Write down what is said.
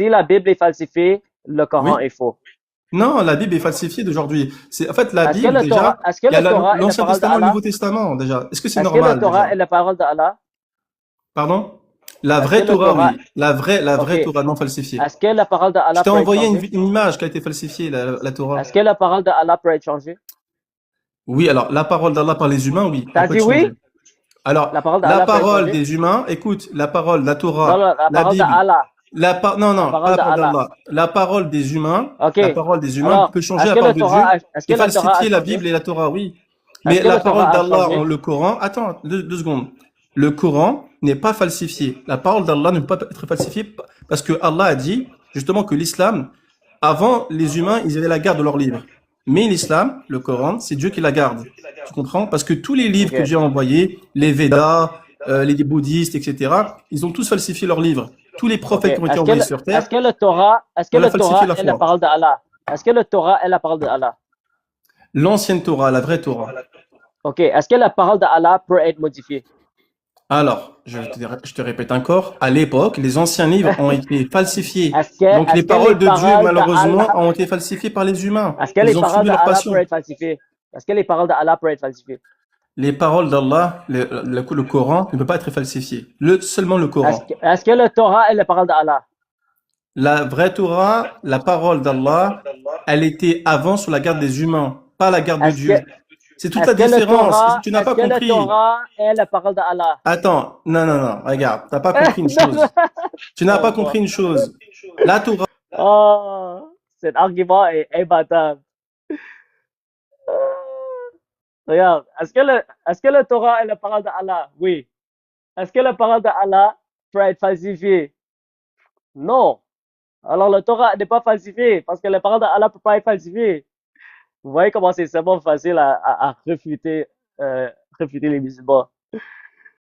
si la Bible est falsifiée, le Coran Oui. est faux. Non, la Bible est falsifiée d'aujourd'hui. C'est, en fait, la Est-ce que Bible, le Torah, déjà, est-ce que il y a le Torah est la l'Ancien parole Testament et le d'Allah? Nouveau Testament, déjà. Est-ce que c'est Est-ce que le normal, Torah déjà? est la parole d'Allah? Pardon? La Est-ce que vraie le Torah, Torah, oui. La ok, vraie Torah non falsifiée. est-ce que la parole Je d'Allah t'ai peut être envoyé changée? une image qui a été falsifiée, la Torah. Est-ce que la parole d'Allah peut être changée? Oui, alors, la parole d'Allah par les humains, oui, elle T'as peut dit être changée. oui? Alors, La parole la d'Allah peut être parole changée? des humains, écoute, la parole, la Non, Torah, non, la la parole Bible, d'Allah. non, La non, pas parole la parole d'Allah. d'Allah. La parole des humains, Ok. la parole des humains Alors, peut changer la parole de Dieu Est-ce que et le Torah a falsifier la changé? Bible et la Torah, oui. Est-ce Mais que la le parole Torah a d'Allah en changé? le Coran, attends, deux secondes. Le Coran n'est pas falsifié. La parole d'Allah ne peut pas être falsifiée parce que Allah a dit justement que l'islam, avant les humains, ils avaient la garde de leur livre. Mais l'islam, le Coran, c'est Dieu qui la garde. Tu comprends? Parce que tous les livres que Ok. Dieu a envoyés, les Védas, les bouddhistes, etc., ils ont tous falsifié leurs livres. Tous les Ok. prophètes qui ont été envoyés sur terre, Est-ce que on a le falsifié Torah la est la foi. parole d'Allah? Est-ce que le Torah est la parole d'Allah? L'ancienne Torah, la vraie Torah. Ok. Est-ce que la parole d'Allah peut être modifiée? Alors, je te répète encore, à l'époque, les anciens livres ont été falsifiés. Donc les Est-ce que les paroles de Dieu, paroles malheureusement, d'Allah, ont été falsifiées par les humains. est-ce que les Ils ont paroles suivi leur d'Allah peuvent passion. être falsifiées? Est-ce que les paroles d'Allah peuvent être falsifiées? Les paroles d'Allah, le Coran, ne peut pas être falsifié. Seulement le Coran. Est-ce que le Torah est la parole d'Allah? La vraie Torah, la parole d'Allah, elle était avant sur la garde des humains, pas la garde de Est-ce que, Dieu. C'est toute la différence. Tu n'as Est-ce pas que le compris. Torah est la parole d'Allah? Attends, non, non, non, regarde, t'as pas compris une Non, non. chose. Tu n'as pas Oh, bon. compris une chose. La Torah, Oh, cet argument est imbattable. Regarde, est-ce que le Torah est la parole d'Allah? Oui. Est-ce que la parole d'Allah peut être falsifiée? Non. Alors le Torah n'est pas falsifié parce que la parole d'Allah ne peut pas être falsifiée. Vous voyez comment c'est seulement facile à réfuter les musulmans.